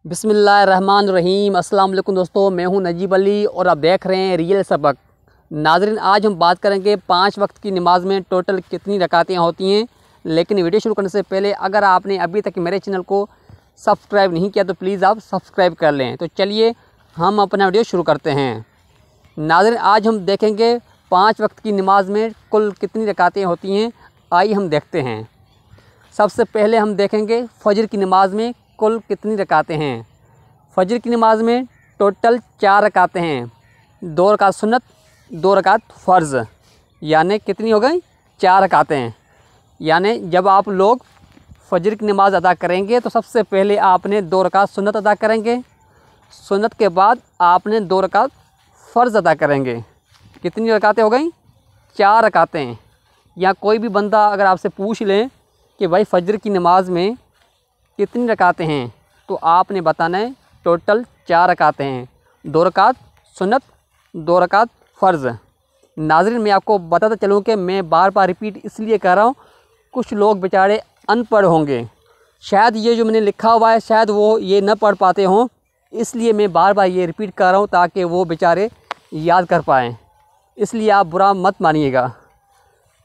बिस्मिल्लाहिर्रहमानिर्रहीम। अस्सलाम वालेकुम दोस्तों, मैं हूं नजीब अली और आप देख रहे हैं रियल सबक। नाज़रीन, आज हम बात करेंगे 5 वक्त की नमाज में टोटल कितनी रकातें होती हैं। लेकिन वीडियो शुरू करने से पहले अगर आपने अभी तक मेरे चैनल को सब्सक्राइब नहीं किया तो प्लीज़ आप सब्सक्राइब कर लें। तो चलिए हम अपना वीडियो शुरू करते हैं। नाज़रीन, आज हम देखेंगे 5 वक्त की नमाज में कुल कितनी रकातें होती हैं। आइए हम देखते हैं। सबसे पहले हम देखेंगे फ़जर की नमाज में कुल कितनी रकातें हैं। फ़जर की नमाज में टोटल 4 रकातें हैं। 2 रकात सुन्नत, 2 रकात फ़र्ज़, यानी कितनी हो गई? 4 रकातें हैं। यानी जब आप लोग फ़जर की नमाज़ अदा करेंगे तो सबसे पहले आपने 2 रकात सुन्नत अदा करेंगे। सुन्नत के बाद आपने 2 रकात फ़र्ज़ अदा करेंगे। कितनी रकातें हो गई? 4 रकातें। या कोई भी बंदा अगर आपसे पूछ ले कि भाई फ़जर की नमाज़ में कितनी रकातें हैं, तो आपने बताना है टोटल 4 रकातें हैं। 2 रकात सुन्नत, 2 रकात फ़र्ज़। नाज़रीन, मैं आपको बताता चलूँ कि मैं बार बार रिपीट इसलिए कर रहा हूँ, कुछ लोग बेचारे अनपढ़ होंगे, शायद ये जो मैंने लिखा हुआ है शायद वो ये न पढ़ पाते हों, इसलिए मैं बार बार ये रिपीट कर रहा हूँ ताकि वो बेचारे याद कर पाएँ। इसलिए आप बुरा मत मानिएगा।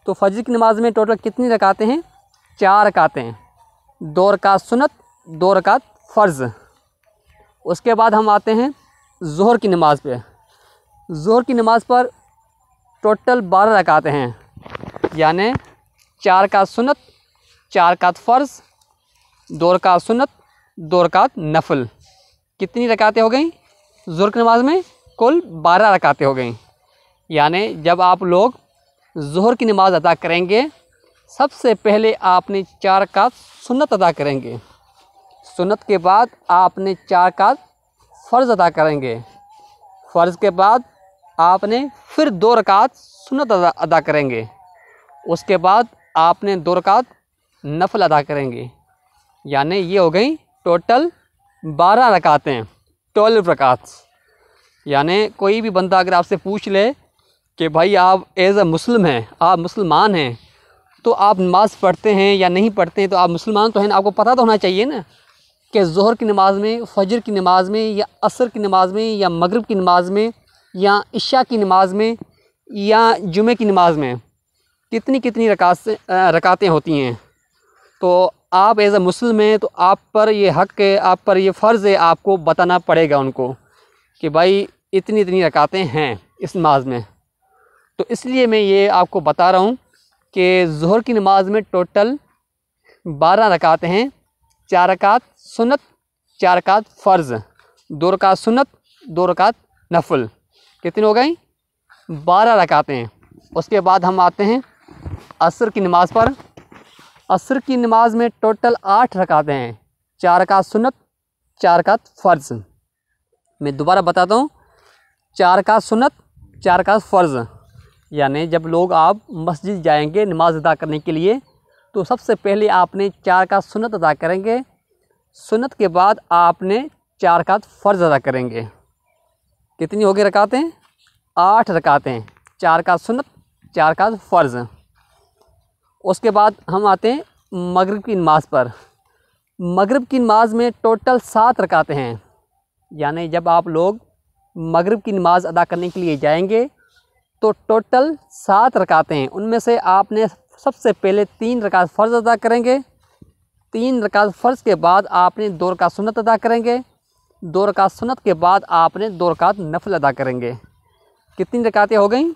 तो फ़जर की नमाज़ में टोटल कितनी रकातें हैं? 4 रकातें हैं। 2 रकात सुन्नत, 2 रकात फ़र्ज़। उसके बाद हम आते हैं ज़ोहर की नमाज़ पे। ज़ोहर की नमाज़ पर टोटल 12 रकातें हैं। यानी 4 रकात सुन्नत, 4 रकात फ़र्ज़, 2 रकात सुन्नत, 2 रकात नफल। कितनी रकातें हो गई? ज़ोहर की नमाज़ में कुल 12 रकातें हो गई। यानी जब आप लोग ज़ोहर की नमाज़ अदा करेंगे सबसे पहले आपने 4 रकात सुन्नत अदा करेंगे। सुन्नत के बाद आपने 4 रकात फ़र्ज़ अदा करेंगे। फ़र्ज़ के बाद आपने फिर 2 रकात सुन्नत अदा करेंगे। उसके बाद आपने 2 रकात नफल अदा करेंगे। यानी ये हो गई टोटल 12 रकातें, 12 रकात। यानी कोई भी बंदा अगर आपसे पूछ ले कि भाई आप एज़ अ मुस्लिम हैं, आप मुसलमान हैं, तो आप नमाज़ पढ़ते हैं या नहीं पढ़ते हैं, तो आप मुसलमान तो हैं ना, आपको पता तो होना चाहिए ना कि ज़ोहर की नमाज़ में, फ़जर की नमाज़ में, या असर की नमाज़ में, या मगरिब की नमाज़ में, या इशा की नमाज़ में, या जुमे की नमाज़ में कितनी कितनी रकातें होती हैं। तो आप एज़ अ मुस्लिम हैं तो आप पर ये हक़ है, आप पर ये फ़र्ज़ है, आपको बताना पड़ेगा उनको कि भाई इतनी इतनी रकातें हैं इस नमाज़ में। तो इसलिए मैं ये आपको बता रहा हूँ कि ज़ोहर की नमाज़ में टोटल 12 रकातें हैं। 4 रकात सुन्नत, 4 रकात फ़र्ज़, 2 रकात सुन्नत, 2 रकात नफल। कितनी हो गई? 12 रकातें। उसके बाद हम आते हैं असर की नमाज़ पर। असर की नमाज़ में टोटल 8 रकातें हैं। 4 रकात सुन्नत, 4 रकात फ़र्ज़। मैं दोबारा बताता हूँ, 4 रकात सुन्नत, 4 रकात फ़र्ज़। यानी जब लोग आप मस्जिद जाएंगे नमाज़ अदा करने के लिए तो सबसे पहले आपने 4 रकात सुन्नत अदा करेंगे। सुन्नत के बाद आपने 4 रकात फ़र्ज़ अदा करेंगे। कितनी हो गई रकातें? 8 रकातें। 4 रकात सुन्नत, 4 रकात फ़र्ज़। उसके बाद हम आते हैं मगरिब की नमाज़ पर। मगरिब की नमाज़ में टोटल 7 रकातें हैं। यानी जब आप लोग मगरिब की नमाज़ अदा करने के लिए जाएंगे तो टोटल 7 रकातें हैं। उनमें से आपने सबसे पहले 3 रकात फ़र्ज़ अदा करेंगे। 3 रकात फ़र्ज़ के बाद आपने 2 रकात सुन्नत अदा करेंगे। 2 रकात सुन्नत के बाद आपने 2 रकात नफल अदा करेंगे। कितनी रकातें हो गई?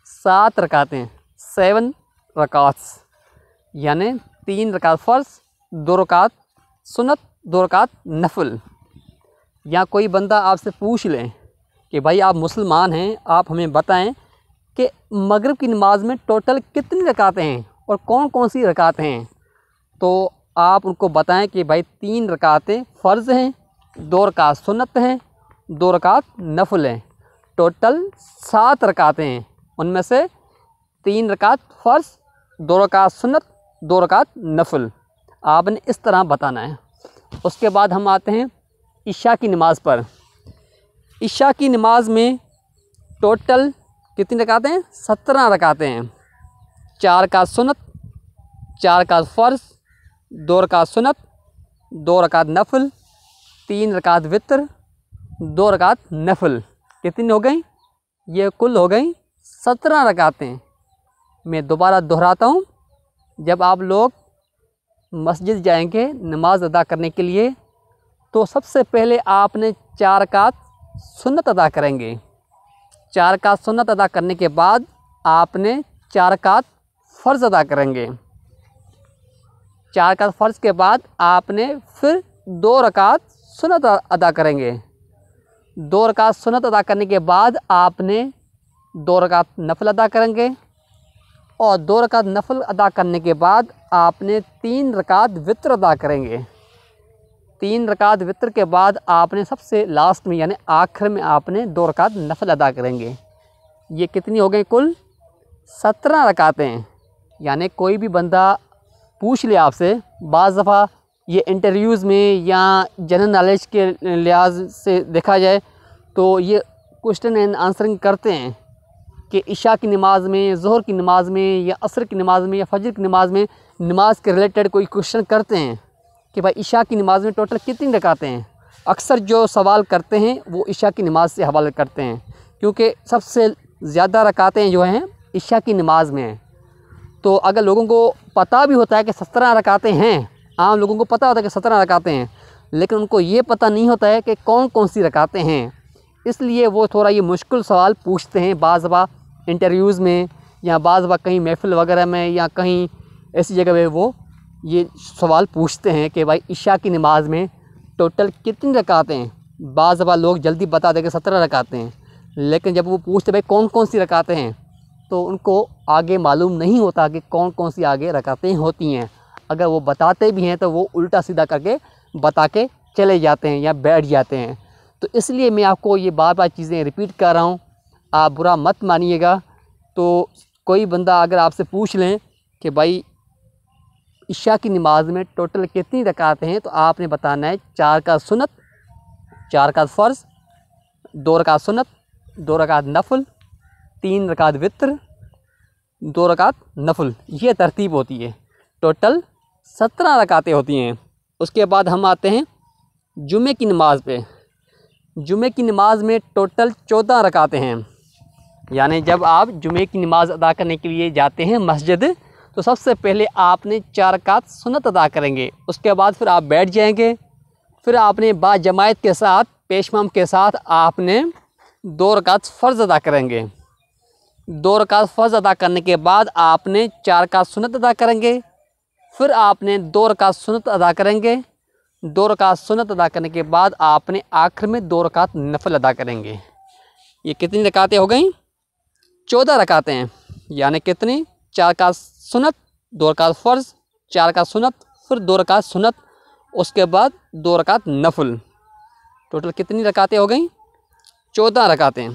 7 रकातें, 7 रकात्स। यानी 3 रकात फ़र्ज़, 2 रकात सुन्नत, 2 रकात नफल। या कोई बंदा आपसे पूछ ले कि भाई आप मुसलमान हैं, आप हमें बताएं कि मगरिब की नमाज़ में टोटल कितनी रकातें हैं और कौन कौन सी रकातें हैं, तो आप उनको बताएं कि भाई 3 रकातें फ़र्ज़ हैं, 2 रकात सुन्नत हैं, 2 रकात नफल हैं। टोटल 7 रकातें हैं। उनमें से 3 रकात फ़र्ज़, 2 रकात सुन्नत, 2 रकात नफल। आपने इस तरह बताना है। उसके बाद हम आते हैं इशा की नमाज़ पर। इशा की नमाज़ में टोटल कितनी रकातें हैं? 17 रकातें हैं। 4 रकात सुन्नत, 4 रकात फ़र्ज़, 2 रकात सुन्नत, 2 रकात नफल, 3 रकात वित्र, 2 रकात नफल। कितनी हो गई? ये कुल हो गई 17 रकातें। मैं दोबारा दोहराता हूँ, जब आप लोग मस्जिद जाएंगे नमाज अदा करने के लिए तो सबसे पहले आपने 4 रकात सुन्नत अदा करेंगे। 4 रकात सुन्नत अदा करने के बाद आपने 4 रकात फ़र्ज़ अदा करेंगे। 4 रकात फ़र्ज़ के बाद आपने फिर 2 रकात सुन्नत अदा करेंगे। 2 रकात सुन्नत अदा करने के बाद आपने 2 रकात नफल अदा करेंगे और 2 रकात नफल अदा करने के बाद आपने 3 रकात वित्र अदा करेंगे। 3 रकात वित्र के बाद आपने सबसे लास्ट में यानी आखिर में आपने 2 रकात नफल अदा करेंगे। ये कितनी हो गई? कुल 17 रकातें। यानी कोई भी बंदा पूछ ले आपसे, बाज़ दफ़ा ये इंटरव्यूज़ में या जनरल नॉलेज के लिहाज से देखा जाए तो ये क्वेश्चन एंड आंसरिंग करते हैं कि इशा की नमाज में, ज़ोहर की नमाज में या असर की नमाज में या फजर की नमाज में नमाज के रिलेटेड कोई क्वेश्चन करते हैं कि भाई इशा की नमाज में टोटल कितनी रकातें हैं। अक्सर जो सवाल करते हैं वो इशा की नमाज से हवाला करते हैं, क्योंकि सबसे ज़्यादा रकातें जो हैं इशा की नमाज में हैं। तो अगर लोगों को पता भी होता है कि 17 रकातें हैं, आम लोगों को पता होता है कि 17 रकातें हैं, लेकिन उनको ये पता नहीं होता है कि कौन कौन सी रकातें हैं, इसलिए वो थोड़ा ये मुश्किल सवाल पूछते हैं बाज़ दफ़ा इंटरव्यूज़ में या बाज़ दफ़ा कहीं महफ़िल वगैरह में या कहीं ऐसी जगह पे वो ये सवाल पूछते हैं कि भाई इशा की नमाज में टोटल कितनी रकातें हैं। बाज़ दफ़ा लोग जल्दी बता दें कि 17 रकातें हैं, लेकिन जब वो पूछते भाई कौन कौन सी रकातें हैं तो उनको आगे मालूम नहीं होता कि कौन कौन सी आगे रकातें होती हैं। अगर वो बताते भी हैं तो वो उल्टा सीधा करके बता के चले जाते हैं या बैठ जाते हैं। तो इसलिए मैं आपको ये बार बार चीज़ें रिपीट कर रहा हूँ, आप बुरा मत मानिएगा। तो कोई बंदा अगर आपसे पूछ लें कि भाई इशा की नमाज में टोटल कितनी रकातें हैं तो आपने बताना है 4 रकात सुन्नत, 4 रकात फ़र्ज़, 2 रकात सुन्नत, 2 रकात नफल, 3 रकात वित्र, 2 रकात नफल। ये तरतीब होती है। टोटल 17 रकातें होती हैं। उसके बाद हम आते हैं जुमे की नमाज़ पे। जुमे की नमाज़ में टोटल 14 रकातें हैं। यानी जब आप जुमे की नमाज़ अदा करने के लिए जाते हैं मस्जिद तो सबसे पहले आपने 4 रकात सुन्नत अदा करेंगे। उसके बाद फिर आप बैठ जाएंगे, फिर आपने बाजमायत के साथ पेशमाम के साथ आपने 2 रकात फ़र्ज़ अदा करेंगे। 2 रकात फ़र्ज़ अदा करने के बाद आपने 4 रकात सुन्नत अदा करेंगे, फिर आपने 2 रकात सुन्नत अदा करेंगे। 2 रकात सुन्नत अदा करने के बाद आपने आखिर में 2 रकात नफल अदा करेंगे। ये कितनी रकातें हो गई? 14 रकातें हैं। यानी कितनी? 4 रकात सुन्नत, 2 रकात फ़र्ज़, 4 रकात सुन्नत, फिर 2 रकात सुन्नत, उसके बाद 2 रकात नफल। टोटल कितनी रकातें हो गई? 14 रकातें।